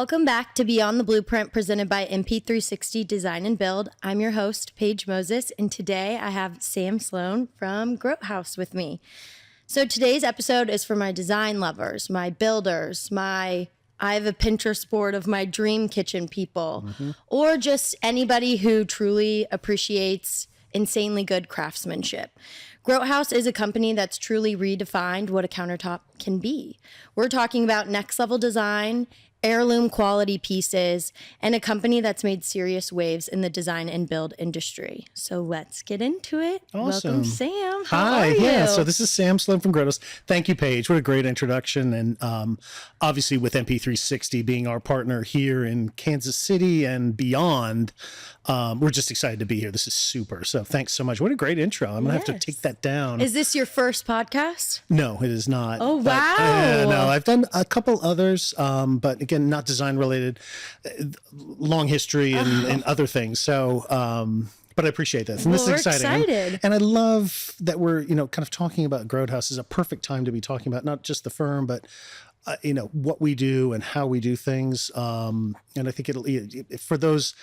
Welcome back to Beyond the Blueprint, presented by MP360 Design and Build. I'm your host, Paige Moses, and today I have Sam Sloane from Grothouse with me. So today's episode is for my design lovers, my builders, I have a Pinterest board of my dream kitchen people, or just anybody who truly appreciates insanely good craftsmanship. Grothouse is a company that's truly redefined what a countertop can be. We're talking about next level design, heirloom quality pieces, and a company that's made serious waves in the design and build industry. So let's get into it. Awesome. Welcome, Sam. How Hi. are you? Yeah. So this is Sam Sloane from Grothouse. Thank you, Paige. What a great introduction. And obviously with MP360 being our partner here in Kansas City and beyond, we're just excited to be here. This is super. So thanks so much. What a great intro. I'm going to have to take that down. Is this your first podcast? No, it is not. Oh, wow. No, I've done a couple others, but again, not design related, long history and other things. So, but I appreciate this. And this is exciting. Excited. And I love that we're, kind of talking about Grothouse. Is a perfect time to be talking about not just the firm, but what we do and how we do things. And I think for those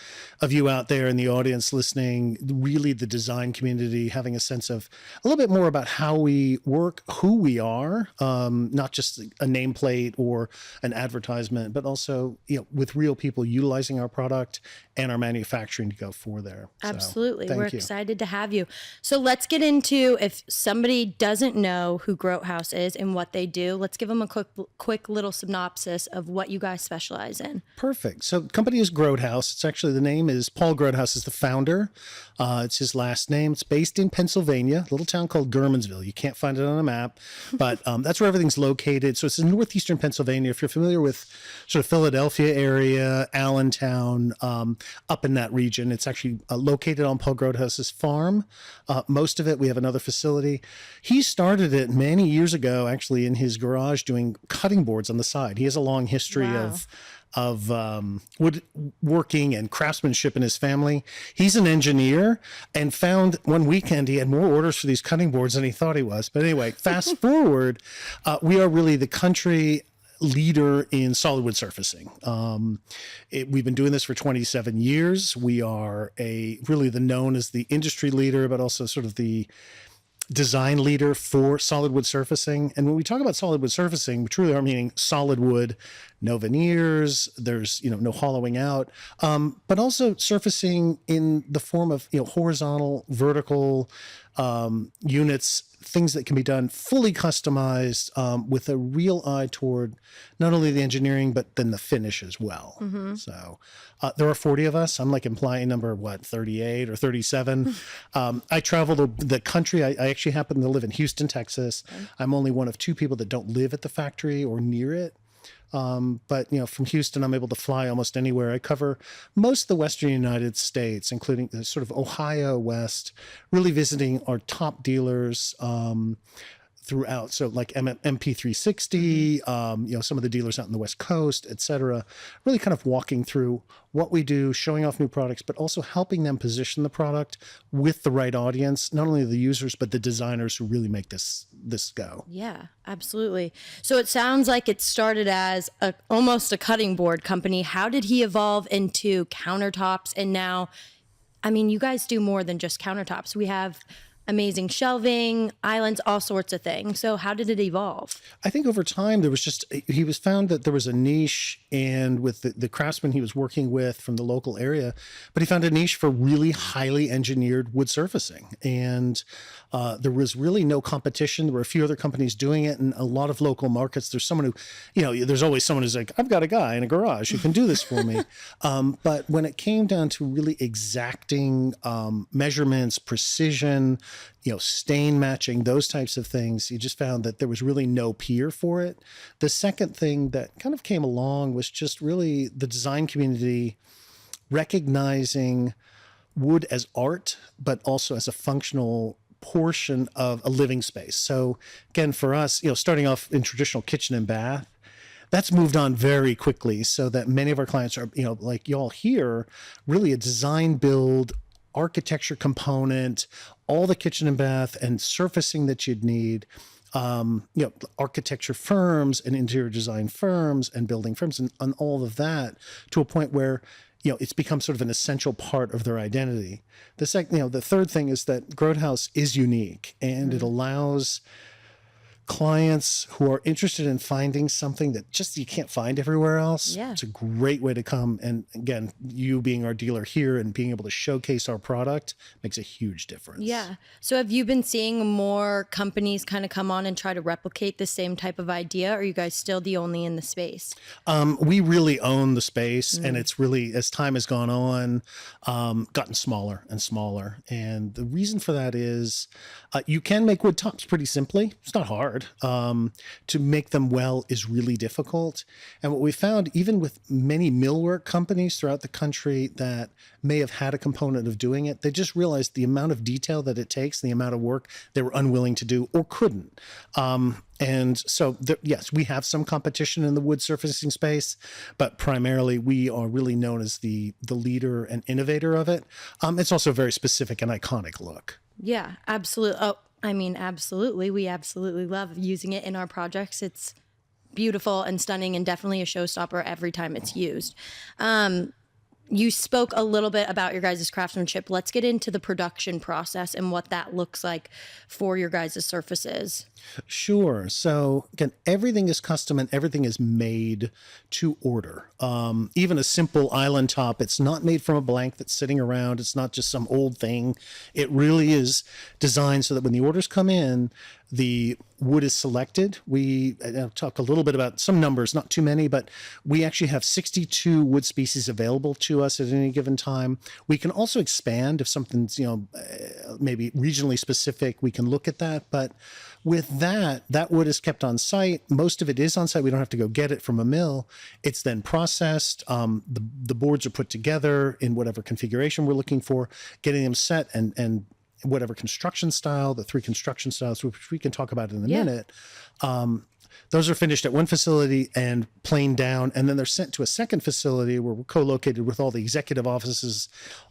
of you out there in the audience listening, really the design community, having a sense of a little bit more about how we work, who we are, not just a nameplate or an advertisement, but also, with real people utilizing our product and our manufacturing to go for there. Absolutely. So, We're excited to have you. So let's get into, if somebody doesn't know who Grothouse is and what they do, let's give them a quick little synopsis of what you guys specialize in. Perfect. So the company is Grothouse. It's actually, the name is Paul Grothouse is the founder. It's his last name. It's based in Pennsylvania, a little town called Gurmansville. You can't find it on a map, but that's where everything's located. So it's in northeastern Pennsylvania. If you're familiar with sort of Philadelphia area, Allentown, up in that region, it's actually located on Paul Grothouse's farm. Most of it, we have another facility. He started it many years ago, actually in his garage doing cutting boards on the side. He has a long history of woodworking and craftsmanship in his family. He's an engineer and found one weekend he had more orders for these cutting boards than he thought he was. But anyway, fast forward, we are really the country leader in solid wood surfacing. We've been doing this for 27 years. We are really known as the industry leader, but also sort of the design leader for solid wood surfacing. And when we talk about solid wood surfacing, we truly are meaning solid wood, no veneers, there's, no hollowing out, but also surfacing in the form of, horizontal, vertical units, things that can be done fully customized with a real eye toward not only the engineering, but then the finish as well. So there are 40 of us. I'm like implying number, 38 or 37. I travel the country. I actually happen to live in Houston, Texas. I'm only one of two people that don't live at the factory or near it. But from Houston, I'm able to fly almost anywhere. I cover most of the Western United States, including sort of Ohio West, really visiting our top dealers, throughout. So like MP360, some of the dealers out in the West Coast, et cetera, really kind of walking through what we do, showing off new products, but also helping them position the product with the right audience, not only the users, but the designers who really make this go. Yeah, absolutely. So it sounds like it started as almost a cutting board company. How did he evolve into countertops? And now, you guys do more than just countertops. We have amazing shelving, islands, all sorts of things. So how did it evolve? I think over time he was found that there was a niche, and with the craftsmen he was working with from the local area, but he found a niche for really highly engineered wood surfacing. And there was really no competition. There were a few other companies doing it in a lot of local markets. There's someone who, there's always someone who's like, I've got a guy in a garage who can do this for me. But when it came down to really exacting measurements, precision, stain matching, those types of things, you just found that there was really no peer for it. The second thing that kind of came along was just really the design community recognizing wood as art, but also as a functional portion of a living space. So again, for us, starting off in traditional kitchen and bath, that's moved on very quickly, so that many of our clients are, like y'all here, really a design build architecture component, all the kitchen and bath and surfacing that you'd need. architecture firms and interior design firms and building firms and all of that to a point where, it's become sort of an essential part of their identity. The third thing is that Grothouse is unique and it allows clients who are interested in finding something that just you can't find everywhere else. Yeah. It's a great way to come. And again, you being our dealer here and being able to showcase our product makes a huge difference. Yeah. So have you been seeing more companies kind of come on and try to replicate the same type of idea? Or are you guys still the only in the space? We really own the space and it's really, as time has gone on, gotten smaller and smaller. And the reason for that is you can make wood tops pretty simply. It's not hard. To make them well is really difficult. And what we found, even with many millwork companies throughout the country that may have had a component of doing it, they just realized the amount of detail that it takes, the amount of work they were unwilling to do or couldn't. And so, yes, we have some competition in the wood surfacing space, but primarily we are really known as the leader and innovator of it. It's also a very specific and iconic look. Yeah, absolutely. Oh, I mean, absolutely. We absolutely love using it in our projects. It's beautiful and stunning and definitely a showstopper every time it's used. You spoke a little bit about your guys' craftsmanship. Let's get into the production process and what that looks like for your guys' surfaces. Sure. So again, everything is custom and everything is made to order. Even a simple island top, it's not made from a blank that's sitting around. It's not just some old thing. It really is designed so that when the orders come in, the wood is selected. I'll talk a little bit about some numbers, not too many, but we actually have 62 wood species available to us at any given time. We can also expand if something's, maybe regionally specific, we can look at that. But with that wood is kept on site. Most of it is on site. We don't have to go get it from a mill. It's then processed. The boards are put together in whatever configuration we're looking for, getting them set and whatever construction style, the 3 construction styles, which we can talk about in a minute. Those are finished at one facility and planed down, and then they're sent to a second facility where we're co-located with all the executive offices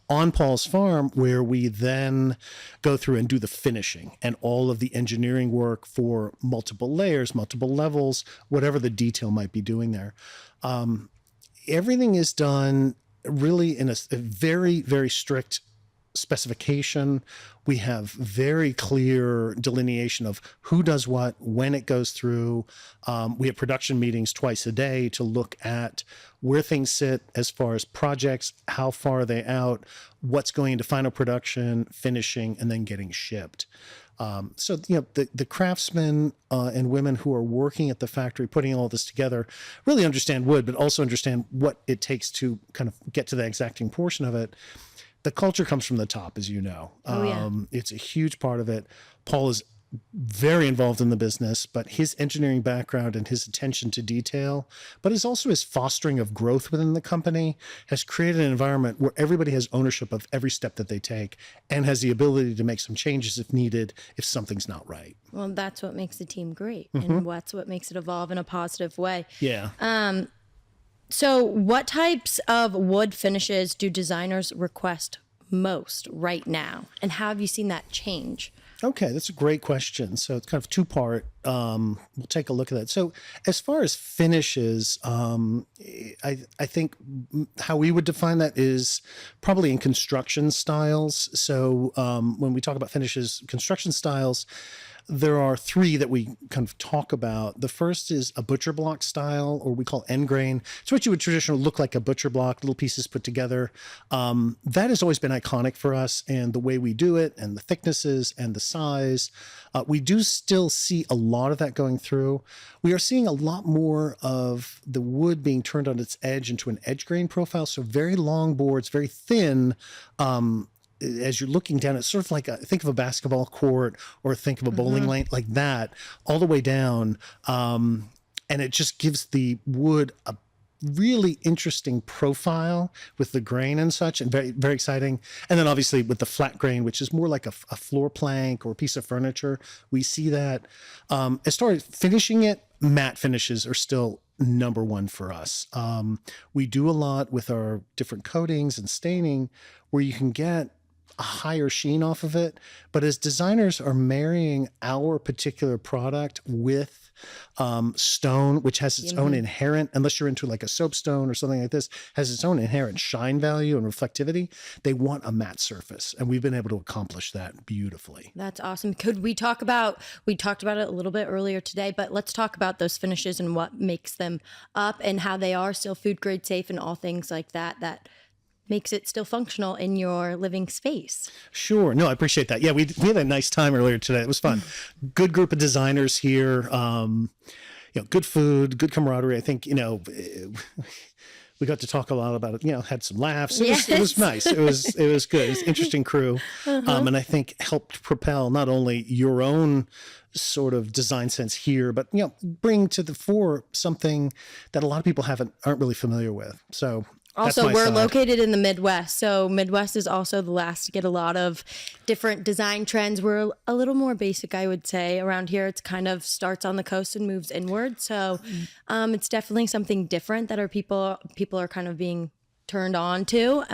on Paul's farm, where we then go through and do the finishing and all of the engineering work for multiple layers, multiple levels, whatever the detail might be doing there. Everything is done really in a very, very strict specification. We have very clear delineation of who does what, when it goes through. We have production meetings twice a day to look at where things sit as far as projects, how far are they out, what's going into final production, finishing, and then getting shipped. So, the craftsmen and women who are working at the factory, putting all this together, really understand wood, but also understand what it takes to kind of get to the exacting portion of it. The culture comes from the top, as you know. It's a huge part of it. Paul is very involved in the business, but his engineering background and his attention to detail, but is also his fostering of growth within the company, has created an environment where everybody has ownership of every step that they take and has the ability to make some changes if needed, if something's not right. Well, that's what makes the team great, and that's what makes it evolve in a positive way. Yeah. So what types of wood finishes do designers request most right now? And how have you seen that change? Okay, that's a great question. So it's kind of 2-part. We'll take a look at that. So as far as finishes, I think how we would define that is probably in construction styles. So when we talk about finishes, construction styles, there are 3 that we kind of talk about. The first is a butcher block style, or we call end grain. It's what you would traditionally look like a butcher block, little pieces put together. That has always been iconic for us, and the way we do it, and the thicknesses, and the size. We do still see a lot of that going through. We are seeing a lot more of the wood being turned on its edge into an edge grain profile. So very long boards, very thin. As you're looking down, it's sort of like think of a basketball court or think of a bowling lane, like that, all the way down. And it just gives the wood a really interesting profile with the grain and such, and very, very exciting. And then obviously with the flat grain, which is more like a floor plank or a piece of furniture, we see that. As far as finishing it, matte finishes are still number 1 for us. We do a lot with our different coatings and staining where you can get a higher sheen off of it. But as designers are marrying our particular product with stone, which has its own inherent, unless you're into like a soapstone or something like this, has its own inherent shine value and reflectivity, they want a matte surface. And we've been able to accomplish that beautifully. That's awesome. Could we talked about it a little bit earlier today, but let's talk about those finishes and what makes them up and how they are still food grade safe and all things like that makes it still functional in your living space. Sure. No, I appreciate that. Yeah, we had a nice time earlier today. It was fun. Good group of designers here. Good food, good camaraderie. I think, we got to talk a lot about it, had some laughs. It was nice. It was good. It was an interesting crew. And I think helped propel not only your own sort of design sense here, but, bring to the fore something that a lot of people aren't really familiar with. So also, we're located in the Midwest, so Midwest is also the last to get a lot of different design trends. We're a little more basic, I would say. Around here, it's kind of starts on the coast and moves inward. So it's definitely something different that our people are kind of being turned on to.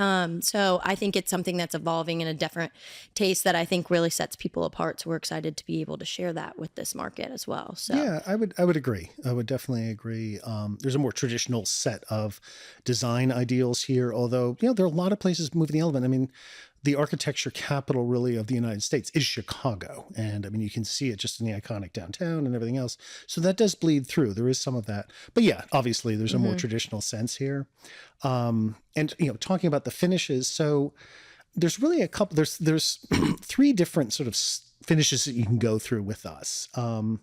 So I think it's something that's evolving in a different taste that I think really sets people apart. So we're excited to be able to share that with this market as well. So yeah, I would agree. I would definitely agree. There's a more traditional set of design ideals here, although, there are a lot of places moving the element. I mean, the architecture capital really of the United States is Chicago. And I mean, you can see it just in the iconic downtown and everything else. So that does bleed through. There is some of that. But yeah, obviously there's a more traditional sense here. And, talking about the finishes. So there's really there's three different sort of finishes that you can go through with us. And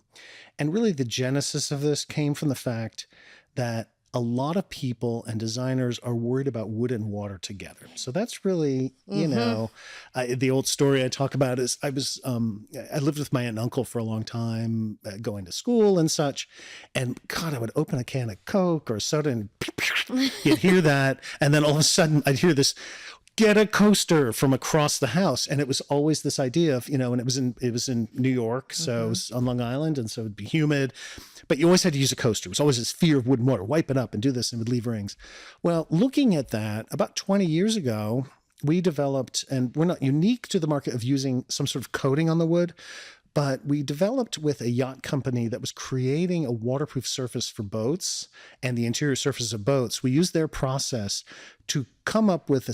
really the genesis of this came from the fact that a lot of people and designers are worried about wood and water together. So that's really, the old story I talk about is I lived with my aunt and uncle for a long time, going to school and such. And God, I would open a can of Coke or soda and you'd hear that. And then all of a sudden I'd hear this, get a coaster from across the house. And it was always this idea of, and it was in New York. So it was on Long Island. And so it'd be humid, but you always had to use a coaster. It was always this fear of wood and water, wipe it up and do this and it would leave rings. Well, looking at that about 20 years ago, we developed, and we're not unique to the market of using some sort of coating on the wood, but we developed with a yacht company that was creating a waterproof surface for boats and the interior surface of boats. We used their process to come up with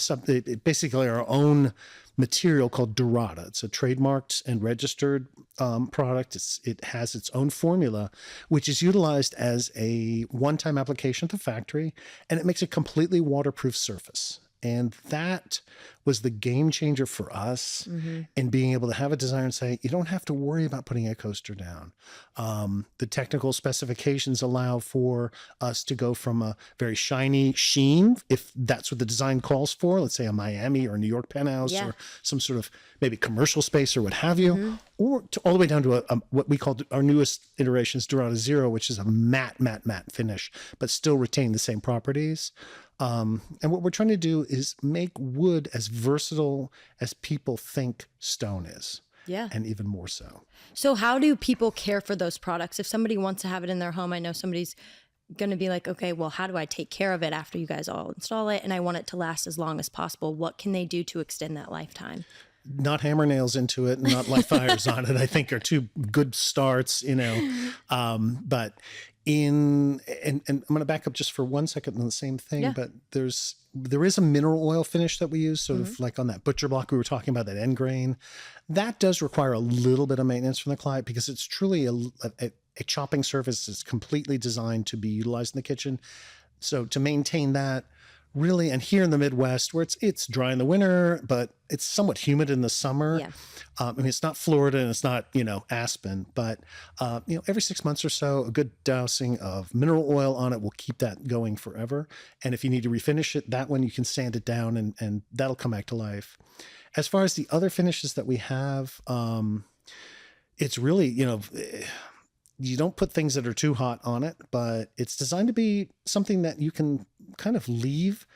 basically our own material called Dorada. It's a trademarked and registered product. It has its own formula, which is utilized as a one-time application at the factory, and it makes a completely waterproof surface. And that was the game changer for us in being able to have a designer say, you don't have to worry about putting a coaster down. The technical specifications allow for us to go from a very shiny sheen, if that's what the design calls for, let's say a Miami or New York penthouse or some sort of maybe commercial space or what have you, or all the way down to what we call our newest iterations, Dorada Zero, which is a matte finish, but still retain the same properties. And what we're trying to do is make wood as versatile as people think stone is. Yeah. And even more so. So how do people care for those products? If somebody wants to have it in their home, I know somebody's going to be like, okay, well, how do I take care of it after you guys all install it? And I want it to last as long as possible. What can they do to extend that lifetime? Not hammer nails into it and not light fires on it, I think are two good starts, but and I'm going to back up just for 1 second on the same thing, but there is a mineral oil finish that we use, sort of like on that butcher block we were talking about, that end grain. That does require a little bit of maintenance from the client because it's truly a chopping surface that's completely designed to be utilized in the kitchen. So to maintain that, really, and here in the Midwest where it's dry in the winter, but it's somewhat humid in the summer. Yeah. I mean, it's not Florida and it's not, Aspen, but, every 6 months or so, a good dousing of mineral oil on it will keep that going forever. And if you need to refinish it, that one you can sand it down and that'll come back to life. As far as the other finishes that we have, it's really, you don't put things that are too hot on it, but it's designed to be something that you can kind of leave.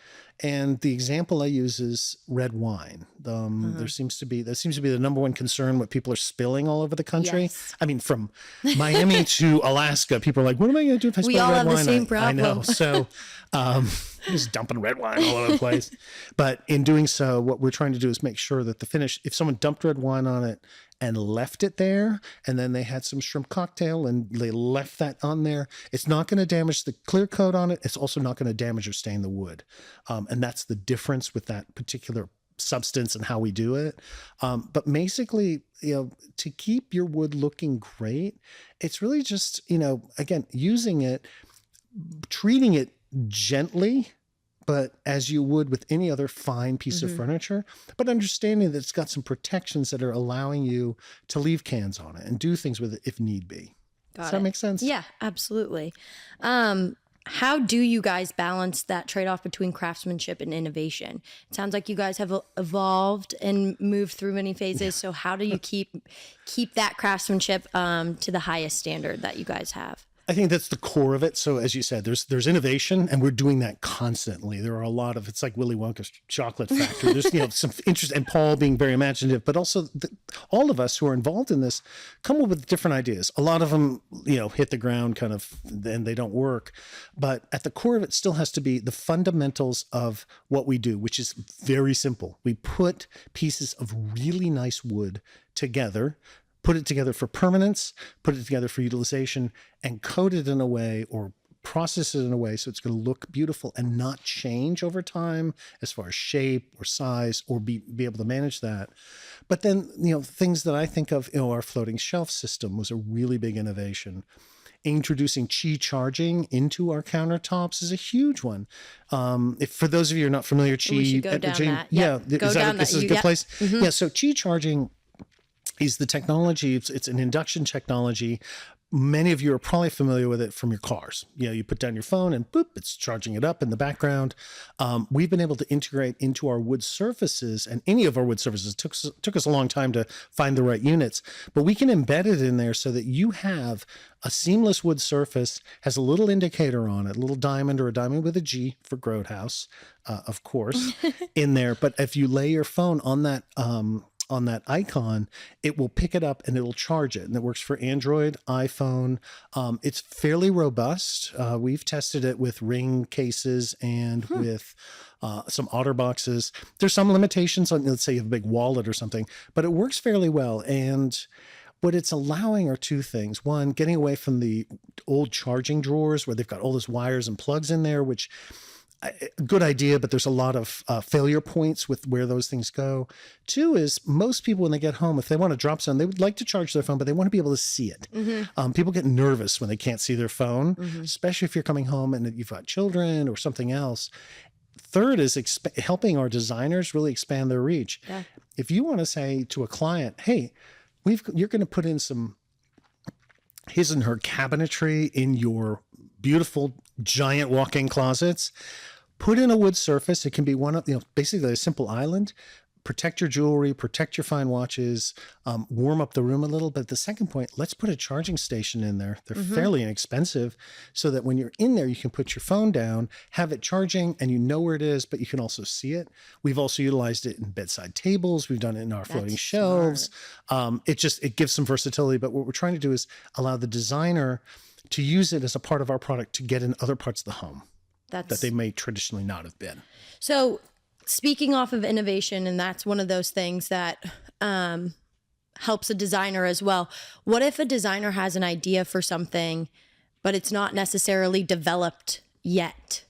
And the example I use is red wine. That seems to be the number one concern, what people are spilling all over the country. Yes. I mean, from Miami to Alaska, people are like, what am I going to do if I spill red wine? We all have the same problem. I know. So Just dumping red wine all over the place. But in doing so, what we're trying to do is make sure that the finish, if someone dumped red wine on it and left it there, and then they had some shrimp cocktail and they left that on there, it's not going to damage the clear coat on it. It's also not going to damage or stain the wood. And that's the difference with that particular substance and how we do it. But basically, to keep your wood looking great, it's really just, again, using it, treating it gently, but as you would with any other fine piece of furniture, but understanding that it's got some protections that are allowing you to leave cans on it and do things with it if need be. Does that make sense? Yeah, absolutely. How do you guys balance that trade-off between craftsmanship and innovation? It sounds like you guys have evolved and moved through many phases. So how do you keep that craftsmanship to the highest standard that you guys have? I think that's the core of it. So as you said, there's innovation, and we're doing that constantly. There are a lot of, it's like Willy Wonka's chocolate factory. There's some interest, and Paul being very imaginative, but also all of us who are involved in this come up with different ideas. A lot of them, hit the ground kind of, and they don't work. But at the core of it still has to be the fundamentals of what we do, which is very simple. We put pieces of really nice wood together, put it together for permanence, put it together for utilization, and coat it in a way or process it in a way so it's going to look beautiful and not change over time as far as shape or size, or be able to manage that. But then, things that I think of, our floating shelf system was a really big innovation. Introducing Qi charging into our countertops is a huge one. If for those of you who are not familiar, Qi, we should go down that. Yeah, This is a good place. Yeah, so Qi charging is the technology. It's an induction technology. Many of you are probably familiar with it from your cars. You put down your phone and boop, it's charging it up in the background. We've been able to integrate into our wood surfaces, and any of our wood surfaces. Took us a long time to find the right units, but we can embed it in there so that you have a seamless wood surface, has a little indicator on it, a little diamond, or a diamond with a G for Grothouse, of course, in there. But if you lay your phone on that icon, it will pick it up and it'll charge it. And it works for Android, iPhone. It's fairly robust. We've tested it with Ring cases and with some OtterBoxes. There's some limitations on, let's say you have a big wallet or something, but it works fairly well. And what it's allowing are two things. One, getting away from the old charging drawers where they've got all those wires and plugs in there, which good idea, but there's a lot of failure points with where those things go. Two is most people, when they get home, if they want to drop something, they would like to charge their phone, but they want to be able to see it. People get nervous when they can't see their phone, especially if you're coming home and you've got children or something else. Third is helping our designers really expand their reach. Yeah. If you want to say to a client, hey, you're going to put in some his and her cabinetry in your beautiful giant walk-in closets, put in a wood surface. It can be one of, basically a simple island. Protect your jewelry, protect your fine watches, warm up the room a little. But the second point, let's put a charging station in there. They're fairly inexpensive, so that when you're in there, you can put your phone down, have it charging, and you know where it is, but you can also see it. We've also utilized it in bedside tables. We've done it in our floating shelves. It gives some versatility. But what we're trying to do is allow the designer to use it as a part of our product to get in other parts of the home that they may traditionally not have been. So speaking off of innovation, and that's one of those things that helps a designer as well. What if a designer has an idea for something, but it's not necessarily developed yet?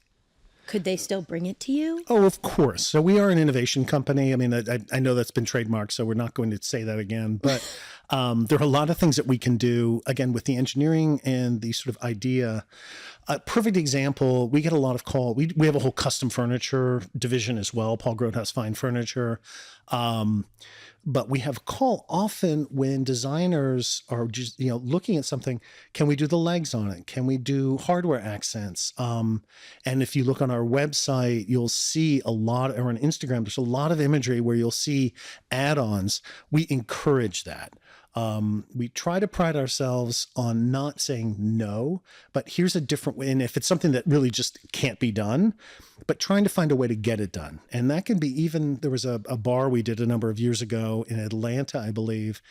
Could they still bring it to you? Oh, of course. So we are an innovation company. I mean, I know that's been trademarked, so we're not going to say that again. But there are a lot of things that we can do, again, with the engineering and the sort of idea. A perfect example, we get a lot of call. We have a whole custom furniture division as well, Paul Grothouse Fine Furniture. But we have call often when designers are just, looking at something. Can we do the legs on it? Can we do hardware accents? And if you look on our website, you'll see a lot, or on Instagram, there's a lot of imagery where you'll see add-ons. We encourage that. We try to pride ourselves on not saying no, but here's a different way. And if it's something that really just can't be done, but trying to find a way to get it done. And that can be even, there was a bar we did a number of years ago in Atlanta, I believe,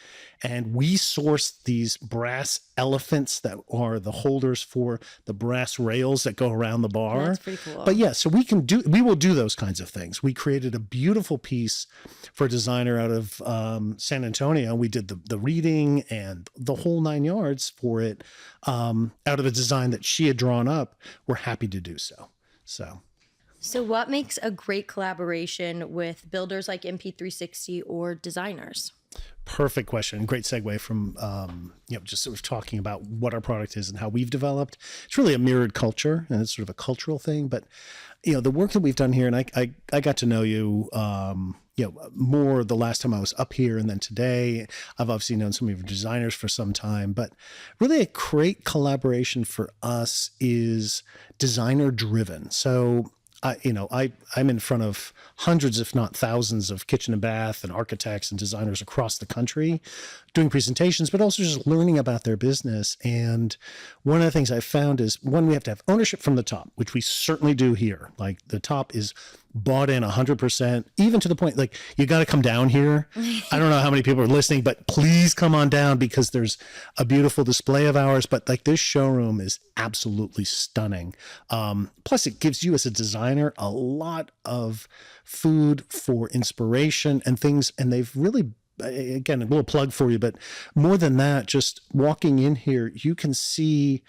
and we sourced these brass elephants that are the holders for the brass rails that go around the bar. That's pretty cool. But yeah, so we will do those kinds of things. We created a beautiful piece for a designer out of San Antonio. We did the reading and the whole 9 yards for it out of a design that she had drawn up. We're happy to do so. So what makes a great collaboration with builders like MP360 or designers? Perfect question. Great segue from, just sort of talking about what our product is and how we've developed. It's really a mirrored culture, and it's sort of a cultural thing. But, the work that we've done here, and I got to know you, more the last time I was up here and then today. I've obviously known some of your designers for some time, but really a great collaboration for us is designer driven. So I'm in front of hundreds, if not thousands, of kitchen and bath and architects and designers across the country doing presentations, but also just learning about their business. And one of the things I've found is, one, we have to have ownership from the top, which we certainly do here. Like, the top is bought in 100%, even to the point, like, you got to come down here. I don't know how many people are listening, but please come on down, because there's a beautiful display of ours. But like, this showroom is absolutely stunning. Plus it gives you as a designer a lot of food for inspiration and things. And they've really, again, a little plug for you, but more than that, just walking in here, you can see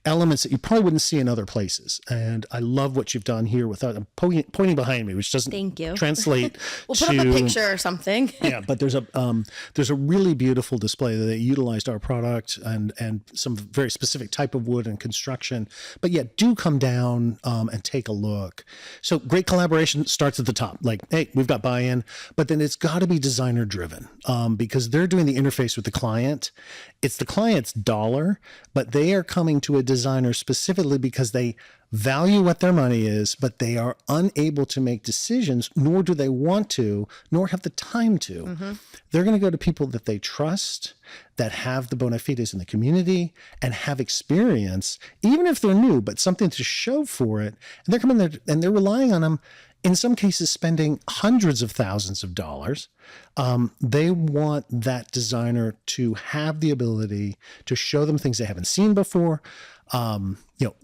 elements that you probably wouldn't see in other places. And I love what you've done here without pointing behind me, which doesn't Thank you. translate. We'll put up a picture or something. Yeah, but there's a really beautiful display that they utilized our product and some very specific type of wood and construction. But yeah, do come down and take a look. So great collaboration starts at the top. Like, hey, we've got buy-in, but then it's got to be designer driven because they're doing the interface with the client. It's the client's dollar, but they are coming to a designer specifically because they value what their money is, but they are unable to make decisions, nor do they want to, nor have the time to. Mm-hmm. They're going to go to people that they trust, that have the bona fides in the community and have experience, even if they're new, but something to show for it. And they're coming there and they're relying on them, in some cases spending hundreds of thousands of dollars. They want that designer to have the ability to show them things they haven't seen before,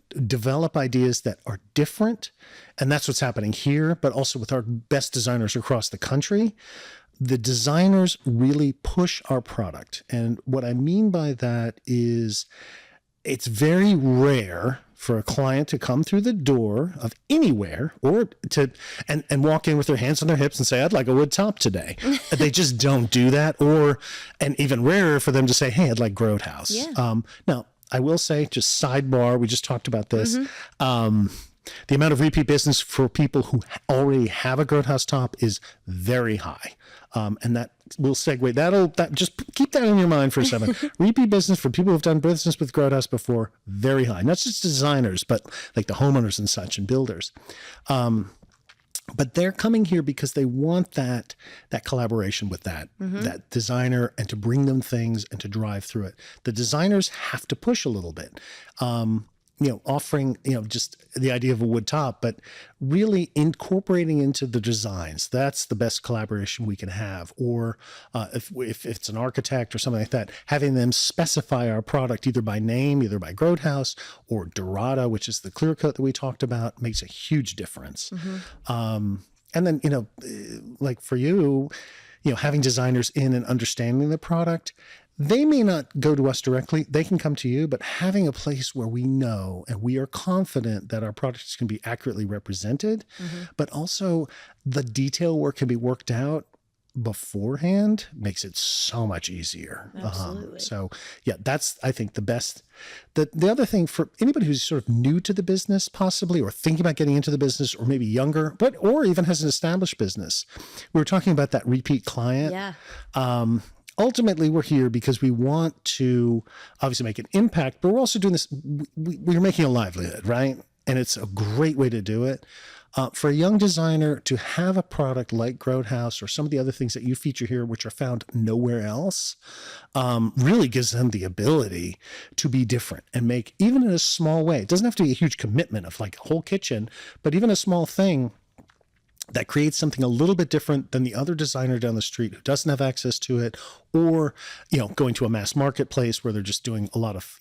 develop ideas that are different. And that's what's happening here, but also with our best designers across the country. The designers really push our product. And what I mean by that is, it's very rare for a client to come through the door of anywhere or and walk in with their hands on their hips and say, I'd like a wood top today. They just don't do that. And even rarer for them to say, hey, I'd like Grothouse. Yeah. Now, I will say, just sidebar, we just talked about this. Mm-hmm. The amount of repeat business for people who already have a Grothouse top is very high. And that will segue. That just keep that in your mind for a second. Repeat business for people who've done business with Grothouse before, very high. Not just designers, but like the homeowners and such and builders. But they're coming here because they want that collaboration with that designer, and to bring them things and to drive through it. The designers have to push a little bit. Offering, just the idea of a wood top, but really incorporating into the designs. That's the best collaboration we can have. Or if it's an architect or something like that, having them specify our product either by name, either by Grothouse or Dorada, which is the clear coat that we talked about, makes a huge difference. Mm-hmm. And then, like for you, having designers in and understanding the product, they may not go to us directly. They can come to you, but having a place where we know and we are confident that our products can be accurately represented, but also the detail work can be worked out beforehand makes it so much easier. Absolutely. So yeah, that's, I think, the best. The other thing for anybody who's sort of new to the business possibly, or thinking about getting into the business, or maybe younger, or even has an established business. We were talking about that repeat client. Yeah. Ultimately, we're here because we want to obviously make an impact, but we're also doing this. We're making a livelihood, right? And it's a great way to do it. For a young designer to have a product like Grothouse or some of the other things that you feature here, which are found nowhere else, really gives them the ability to be different and make, even in a small way. It doesn't have to be a huge commitment of like a whole kitchen, but even a small thing that creates something a little bit different than the other designer down the street who doesn't have access to it, or, going to a mass marketplace where they're just doing a lot of,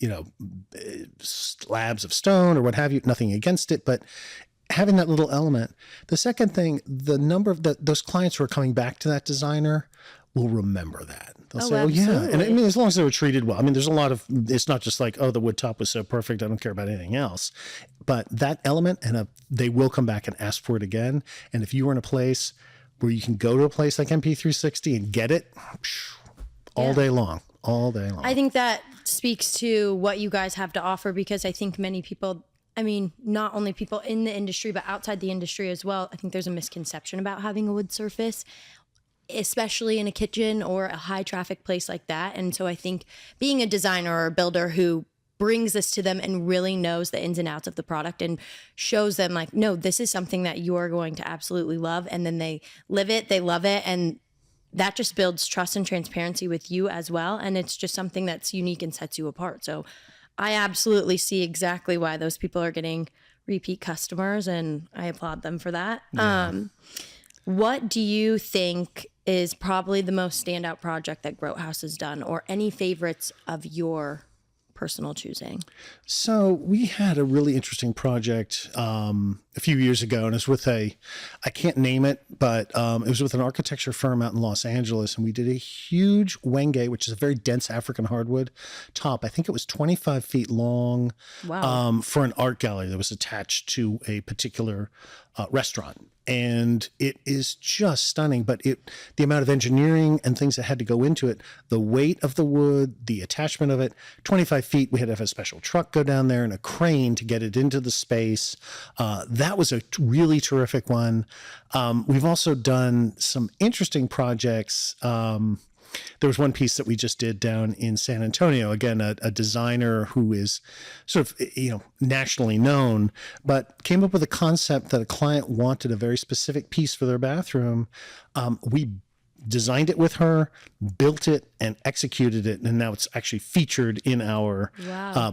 slabs of stone or what have you, nothing against it, but having that little element. The second thing, the number of those clients who are coming back to that designer will remember that. They'll say, absolutely. oh yeah. And I mean, as long as they were treated well, I mean, there's a lot of, it's not just like, oh, the wood top was so perfect, I don't care about anything else. But that element, and they will come back and ask for it again. And if you were in a place where you can go to a place like MP360 and get it all day long. I think that speaks to what you guys have to offer, because I think many people, I mean, not only people in the industry, but outside the industry as well, I think there's a misconception about having a wood surface, especially in a kitchen or a high traffic place like that. And so I think being a designer or a builder who brings this to them and really knows the ins and outs of the product and shows them like, no, this is something that you're going to absolutely love. And then they live it, they love it. And that just builds trust and transparency with you as well. And it's just something that's unique and sets you apart. So I absolutely see exactly why those people are getting repeat customers, and I applaud them for that. Yeah. What do you think is probably the most standout project that Grothouse has done, or any favorites of your personal choosing? So we had a really interesting project a few years ago, and it was with I can't name it, but it was with an architecture firm out in Los Angeles, and we did a huge wenge, which is a very dense African hardwood top. I think it was 25 feet long. Wow. For an art gallery that was attached to a particular restaurant. And it is just stunning, but the amount of engineering and things that had to go into it, the weight of the wood, the attachment of it, 25 feet, we had to have a special truck go down there and a crane to get it into the space. That was a really terrific one. We've also done some interesting projects. There was one piece that we just did down in San Antonio. Again, a designer who is sort of, nationally known, but came up with a concept that a client wanted a very specific piece for their bathroom. We designed it with her, built it, and executed it. And now it's actually featured in our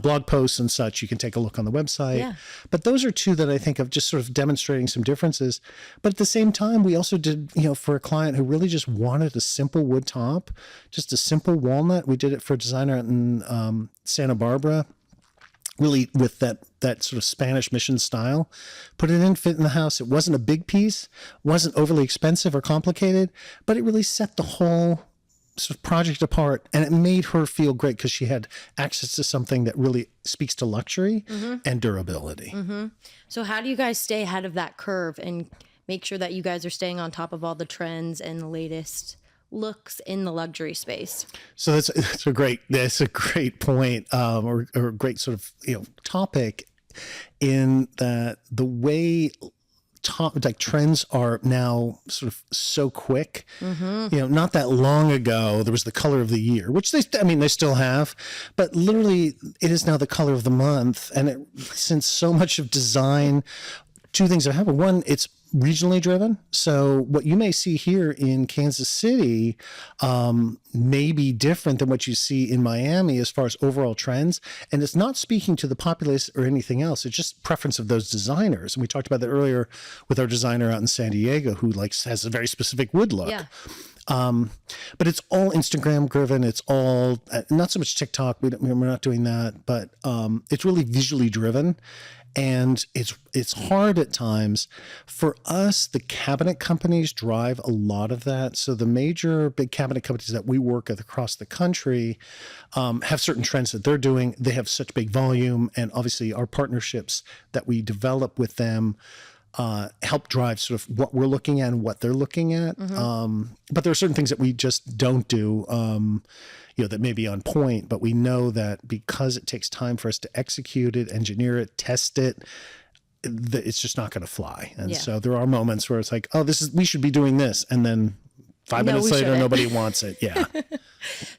blog posts and such. You can take a look on the website. Yeah. But those are two that I think of just sort of demonstrating some differences. But at the same time, we also did, for a client who really just wanted a simple wood top, just a simple walnut. We did it for a designer in Santa Barbara, really with that sort of Spanish mission style. Put it in, fit in the house. It wasn't a big piece, wasn't overly expensive or complicated, but it really set the whole sort of project apart, and it made her feel great because she had access to something that really speaks to luxury and durability. Mm-hmm. So how do you guys stay ahead of that curve and make sure that you guys are staying on top of all the trends and the latest looks in the luxury space? So that's a great point, or a great sort of topic, in that the way trends are now sort of so quick. Not that long ago there was the color of the year, which they still have, but literally it is now the color of the month. And since so much of design, two things have happened. One, it's regionally driven. So what you may see here in Kansas City may be different than what you see in Miami as far as overall trends. And it's not speaking to the populace or anything else. It's just preference of those designers. And we talked about that earlier with our designer out in San Diego who has a very specific wood look. Yeah. But it's all Instagram driven. It's all not so much TikTok. We're not doing that, but it's really visually driven. And it's hard at times. For us, the cabinet companies drive a lot of that. So the major big cabinet companies that we work with across the country have certain trends that they're doing. They have such big volume, and obviously our partnerships that we develop with them help drive sort of what we're looking at and what they're looking at. But there are certain things that we just don't do, that may be on point, but we know that because it takes time for us to execute it, engineer it, test it, it's just not going to fly. And so there are moments where it's like, oh, we should be doing this. And then 5 minutes later, nobody wants it. Yeah.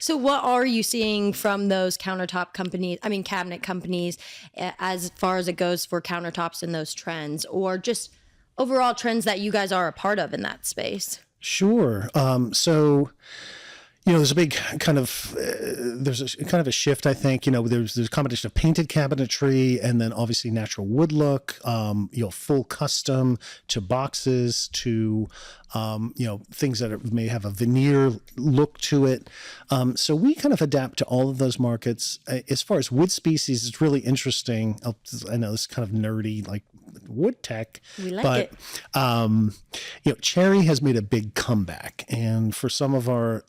So what are you seeing from those cabinet companies, as far as it goes for countertops and those trends, or just overall trends that you guys are a part of in that space. Sure. So, there's a big kind of a shift. I think there's a combination of painted cabinetry and then obviously natural wood look. Full custom to boxes to things that may have a veneer look to it. So we kind of adapt to all of those markets. As far as wood species, it's really interesting. I know this is kind of nerdy, like wood tech. We like it. Cherry has made a big comeback, and for some of our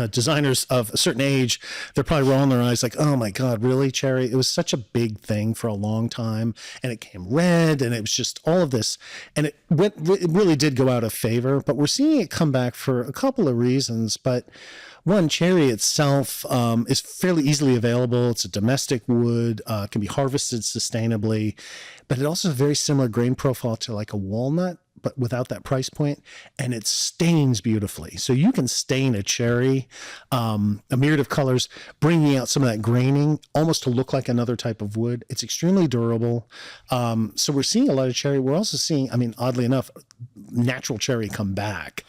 designers of a certain age, they're probably rolling their eyes like, "Oh my God, really, cherry?" It was such a big thing for a long time, and it came red, and it was just all of this, and it really did go out of favor. But we're seeing it come back for a couple of reasons. But one, cherry itself is fairly easily available. It's a domestic wood, can be harvested sustainably, but it also has a very similar grain profile to like a walnut, but without that price point, and it stains beautifully. So you can stain a cherry, a myriad of colors, bringing out some of that graining, almost to look like another type of wood. It's extremely durable. So we're seeing a lot of cherry. We're also seeing, oddly enough, natural cherry come back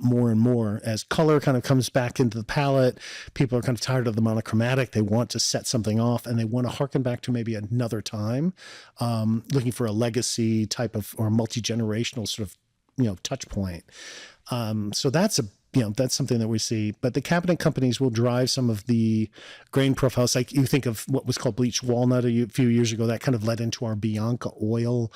more and more as color kind of comes back into the palette. People are kind of tired of the monochromatic. They want to set something off, and they want to harken back to maybe another time, looking for a legacy type of or multi-generational sort of touch point. So that's that's something that we see. But the cabinet companies will drive some of the grain profiles. Like you think of what was called bleached walnut a few years ago, that kind of led into our Bianca oil,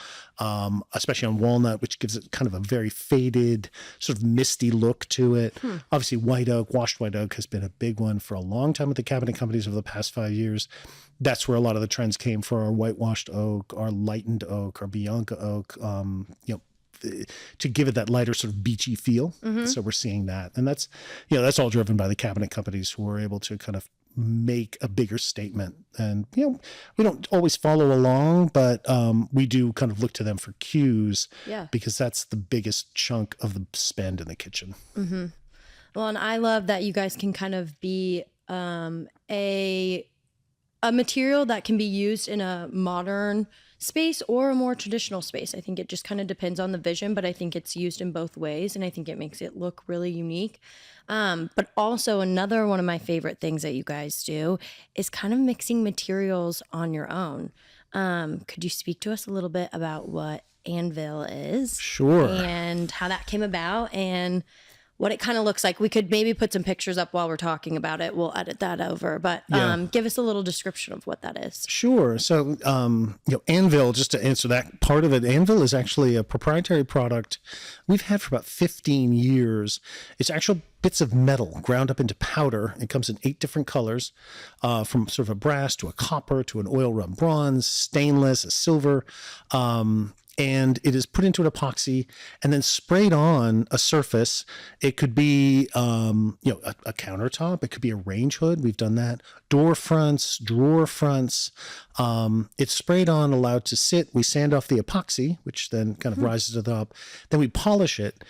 especially on walnut, which gives it kind of a very faded, sort of misty look to it. Obviously, white oak, washed white oak has been a big one for a long time with the cabinet companies over the past 5 years. That's where a lot of the trends came for our whitewashed oak, our lightened oak, our Bianca oak, to give it that lighter sort of beachy feel. So we're seeing that. And that's all driven by the cabinet companies who are able to kind of make a bigger statement. And, we don't always follow along, but we do kind of look to them for cues because that's the biggest chunk of the spend in the kitchen. Well, and I love that you guys can kind of be a material that can be used in a modern space or a more traditional space. I think it just kind of depends on the vision, but I think it's used in both ways, and I think it makes it look really unique. But also another one of my favorite things that you guys do is kind of mixing materials on your own. Could you speak to us a little bit about what Anvil is? Sure. And how that came about and what it kind of looks like. We could maybe put some pictures up while we're talking about it. We'll edit that over, but give us a little description of what that is. Sure. So, Anvil, just to answer that part of it, Anvil is actually a proprietary product we've had for about 15 years. It's actual bits of metal ground up into powder. It comes in 8 different colors, from sort of a brass to a copper to an oil rub bronze, stainless, a silver. And it is put into an epoxy and then sprayed on a surface. It could be, a countertop. It could be a range hood. We've done that. Door fronts, drawer fronts. It's sprayed on, allowed to sit. We sand off the epoxy, which then kind of rises to the top. Then we polish it.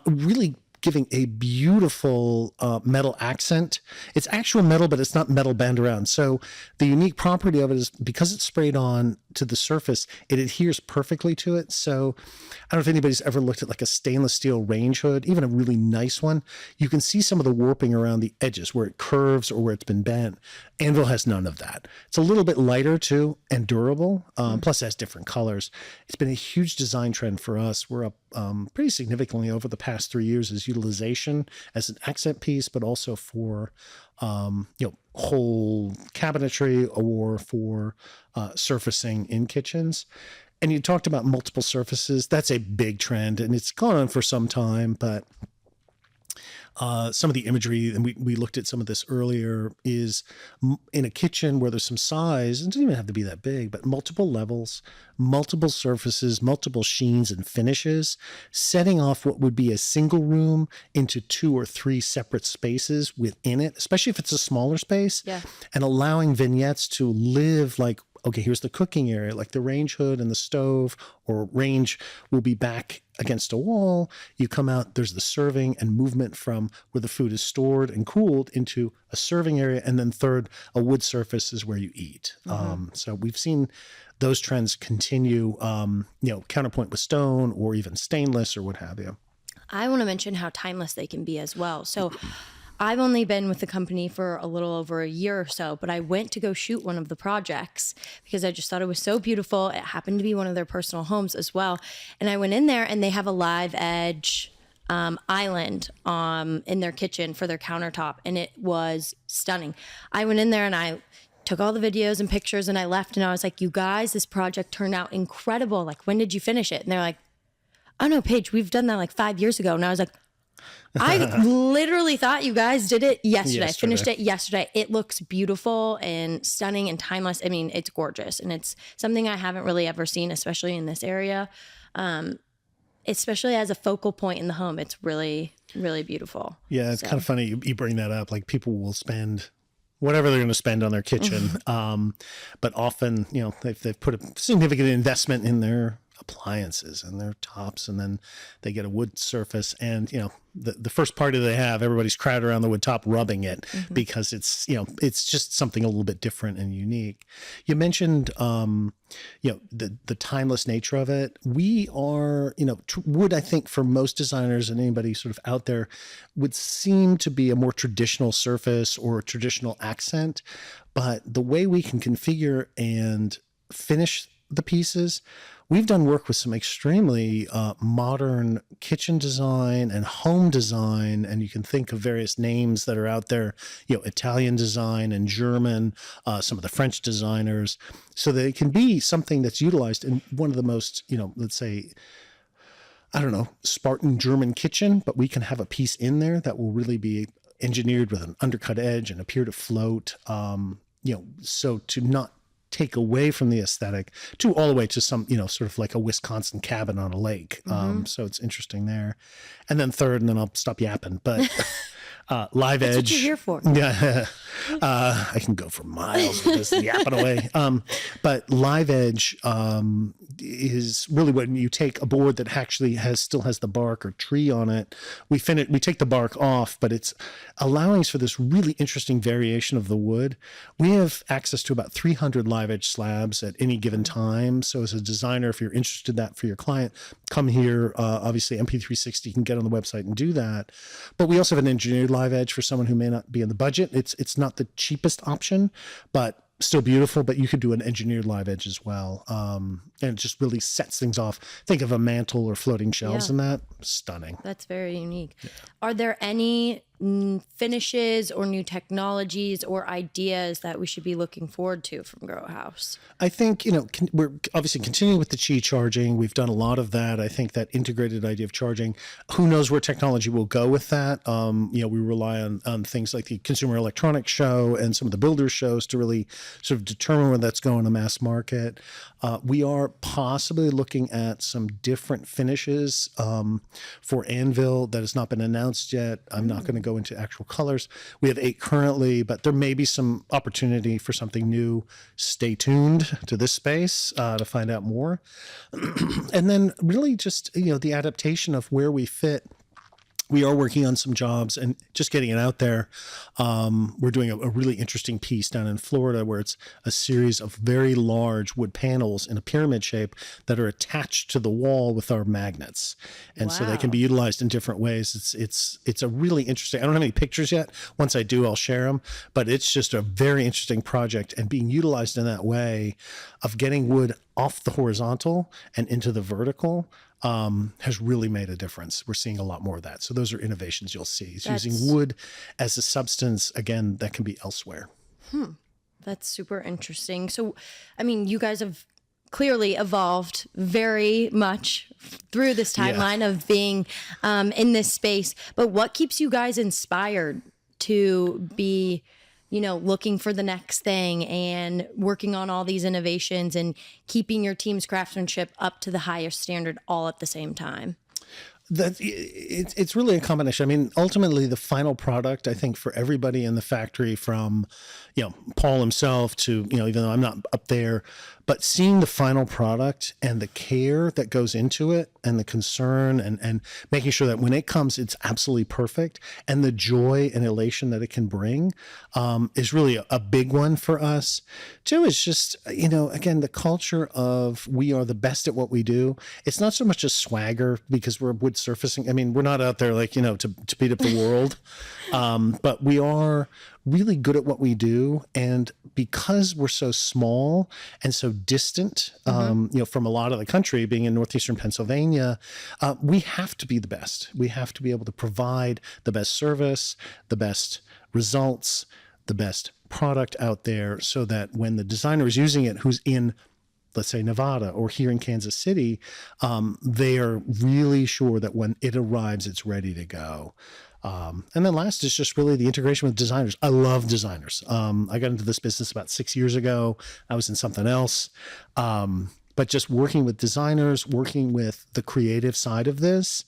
Really giving a beautiful metal accent. It's actual metal, but it's not metal band around. So the unique property of it is because it's sprayed on to the surface, it adheres perfectly to it. So I don't know if anybody's ever looked at like a stainless steel range hood, even a really nice one. You can see some of the warping around the edges where it curves or where it's been bent. Anvil has none of that. It's a little bit lighter too and durable. Plus it has different colors. It's been a huge design trend for us. We're up pretty significantly over the past 3 years as utilization as an accent piece, but also for whole cabinetry or for surfacing in kitchens. And you talked about multiple surfaces. That's a big trend, and it's gone on for some time, but some of the imagery, and we looked at some of this earlier, is in a kitchen where there's some size. It doesn't even have to be that big, but multiple levels, multiple surfaces, multiple sheens and finishes, setting off what would be a single room into 2 or 3 separate spaces within it, especially if it's a smaller space, and allowing vignettes to live like okay, here's the cooking area, like the range hood and the stove, or range will be back against a wall. You come out, there's the serving and movement from where the food is stored and cooled into a serving area. And then third, a wood surface is where you eat. So we've seen those trends continue, counterpoint with stone or even stainless or what have you. I want to mention how timeless they can be as well. So I've only been with the company for a little over a year or so, but I went to go shoot one of the projects because I just thought it was so beautiful. It happened to be one of their personal homes as well. And I went in there and they have a live edge island in their kitchen for their countertop. And it was stunning. I went in there and I took all the videos and pictures and I left and I was like, you guys, this project turned out incredible. Like, when did you finish it? And they're like, oh no, Paige, we've done that like 5 years ago. And I was like, I literally thought you guys did it yesterday. I finished it yesterday. It looks beautiful and stunning and timeless. I mean, it's gorgeous. And it's something I haven't really ever seen, especially in this area. Especially as a focal point in the home. It's really, really beautiful. Yeah, it's kind of funny you bring that up. Like, people will spend whatever they're going to spend on their kitchen. But often, they've put a significant investment in their appliances and their tops, and then they get a wood surface, and the first party they have, everybody's crowded around the wood top rubbing it because it's just something a little bit different and unique. You mentioned the timeless nature of it. We are wood, I think, for most designers and anybody sort of out there, would seem to be a more traditional surface or a traditional accent, but the way we can configure and finish the pieces, we've done work with some extremely modern kitchen design and home design, and you can think of various names that are out there, Italian design and German, some of the French designers, so that it can be something that's utilized in one of the most, let's say, I don't know, Spartan German kitchen, but we can have a piece in there that will really be engineered with an undercut edge and appear to float, so to not take away from the aesthetic to all the way to some, sort of like a Wisconsin cabin on a lake. So it's interesting there. And then third, and then I'll stop yapping, but live edge. That's what you're here for. Yeah. I can go for miles with this yapping away. But live edge is really when you take a board that actually still has the bark or tree on it. We take the bark off, but it's allowing for this really interesting variation of the wood. We have access to about 300 live edge slabs at any given time. So as a designer, if you're interested in that for your client, come here. Obviously, MP360 can get on the website and do that. But we also have an engineered live edge for someone who may not be in the budget. It's not the cheapest option, but still beautiful. But you could do an engineered live edge as well. And it just really sets things off. Think of a mantle or floating shelves in that. Stunning. That's very unique. Yeah. Are there any finishes or new technologies or ideas that we should be looking forward to from Grothouse? I think, we're obviously continuing with the Qi charging. We've done a lot of that. I think that integrated idea of charging, who knows where technology will go with that. We rely on things like the Consumer Electronics Show and some of the builder shows to really sort of determine where that's going to mass market. We are possibly looking at some different finishes for anvil that has not been announced yet. I'm not going to go into actual colors. We have 8 currently, but there may be some opportunity for something new. Stay tuned to this space to find out more. And then really just, the adaptation of where we fit. We are working on some jobs and just getting it out there. We're doing a really interesting piece down in Florida where it's a series of very large wood panels in a pyramid shape that are attached to the wall with our magnets. And so they can be utilized in different ways. It's a really interesting, I don't have any pictures yet. Once I do, I'll share them, but it's just a very interesting project, and being utilized in that way of getting wood off the horizontal and into the vertical has really made a difference. We're seeing a lot more of that. So those are innovations you'll see. It's using wood as a substance, again, that can be elsewhere. That's super interesting. So, I mean, you guys have clearly evolved very much through this timeline of being in this space. But what keeps you guys inspired to be looking for the next thing and working on all these innovations and keeping your team's craftsmanship up to the highest standard all at the same time? It's really a combination. I mean, ultimately, the final product, I think, for everybody in the factory, from Paul himself to even though I'm not up there, but seeing the final product and the care that goes into it, and the concern, and making sure that when it comes, it's absolutely perfect, and the joy and elation that it can bring, is really a big one for us. Two is just again, the culture of we are the best at what we do. It's not so much a swagger because we're wood surfacing. I mean, we're not out there like to beat up the world, but we are really good at what we do. And because we're so small and so distant, from a lot of the country, being in northeastern Pennsylvania, we have to be the best. We have to be able to provide the best service, the best results, the best product out there, so that when the designer is using it, who's in, let's say, Nevada or here in Kansas City, they are really sure that when it arrives, it's ready to go. And then last is just really the integration with designers. I love designers. I got into this business about 6 years ago. I was in something else. But just working with designers, working with the creative side of this,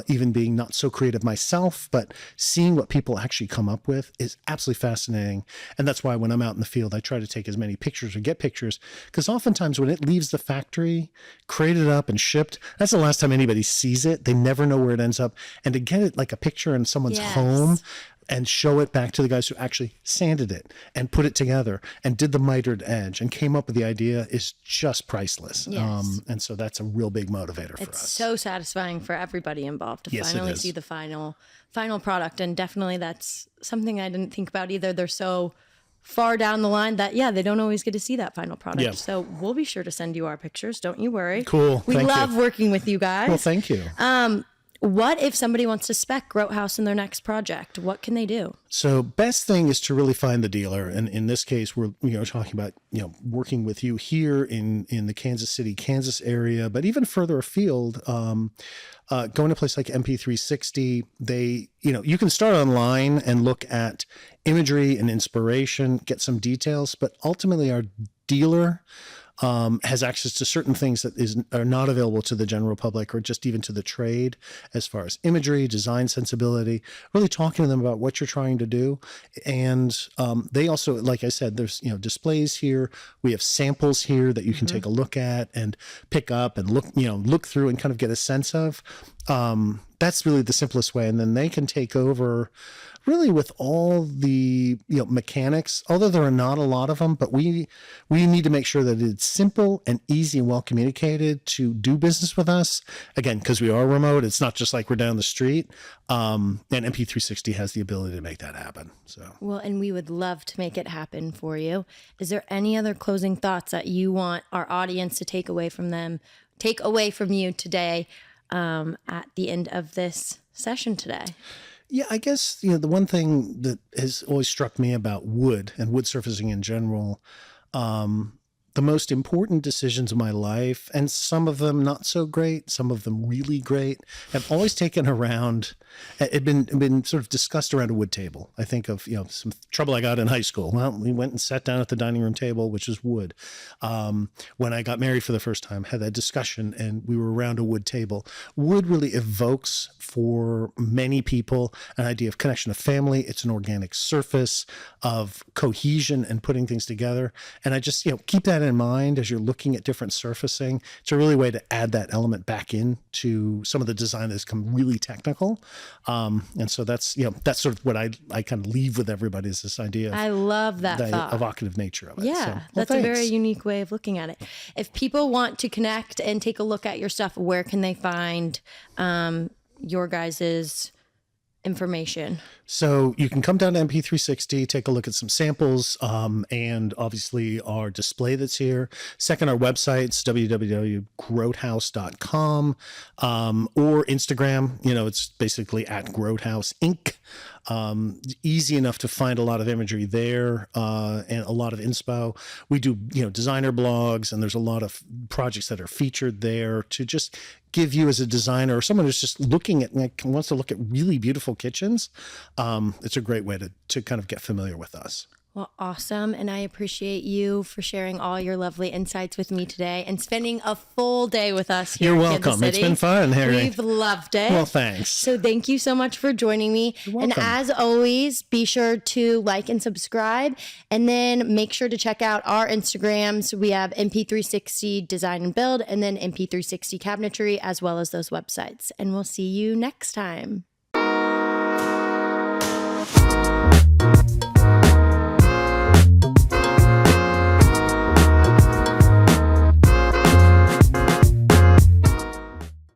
even being not so creative myself, but seeing what people actually come up with is absolutely fascinating. And that's why when I'm out in the field, I try to take as many pictures or get pictures, because oftentimes when it leaves the factory, created up and shipped, that's the last time anybody sees it. They never know where it ends up. And to get it like a picture in someone's home and show it back to the guys who actually sanded it and put it together and did the mitered edge and came up with the idea is just priceless. Yes. And so that's a real big motivator for us. It's so satisfying for everybody involved to finally see the final product. And definitely that's something I didn't think about either. They're so far down the line that, they don't always get to see that final product. Yeah. So we'll be sure to send you our pictures. Don't you worry. Cool. We love working with you guys. Well, thank you. What if somebody wants to spec Grothouse in their next project? What can they do? So best thing is to really find the dealer. And in this case, we're talking about working with you here in the Kansas City, Kansas area, but even further afield, going to a place like MP360, you can start online and look at imagery and inspiration, get some details, but ultimately our dealer has access to certain things that are not available to the general public or just even to the trade, as far as imagery, design sensibility, really talking to them about what you're trying to do. And they also, like I said, there's displays here. We have samples here that you can take a look at and pick up and look through and kind of get a sense of. That's really the simplest way. And then they can take over really with all the mechanics, although there are not a lot of them, but we need to make sure that it's simple and easy and well communicated to do business with us. Again, because we are remote, it's not just like we're down the street. And MP360 has the ability to make that happen. So well, and we would love to make it happen for you. Is there any other closing thoughts that you want our audience to take away from you today, at the end of this session today? Yeah, I guess, the one thing that has always struck me about wood and wood surfacing in general, the most important decisions of my life, and some of them not so great, some of them really great, have always taken around, been sort of discussed around a wood table. I think of, some trouble I got in high school. Well, we went and sat down at the dining room table, which is wood. When I got married for the first time, had that discussion and we were around a wood table. Wood really evokes for many people an idea of connection of family. It's an organic surface of cohesion and putting things together. And I just, keep that in mind as you're looking at different surfacing. It's a really way to add that element back into some of the design that's come really technical. And so that's sort of what I kind of leave with everybody, is this idea of I love that the thought. Evocative nature of it. Yeah, that's a very unique way of looking at it. If people want to connect and take a look at your stuff, where can they find your guys's information? So you can come down to MP360, take a look at some samples, and obviously our display that's here. Second, our website's www.grothouse.com, or Instagram. It's basically at Grothouse Inc. Easy enough to find a lot of imagery there, and a lot of inspo. We do, designer blogs, and there's a lot of projects that are featured there to just give you, as a designer or someone who's just wants to look at really beautiful kitchens. It's a great way to kind of get familiar with us. Well, awesome. And I appreciate you for sharing all your lovely insights with me today and spending a full day with us here You're in Kansas welcome. It's City. been fun, Harry. We've loved it. Well, thanks. So thank you so much for joining me. You're And welcome. as always, be sure to like and subscribe, and then make sure to check out our Instagrams. We have MP360 Design and Build, and then MP360 Cabinetry, as well as those websites. And we'll see you next time.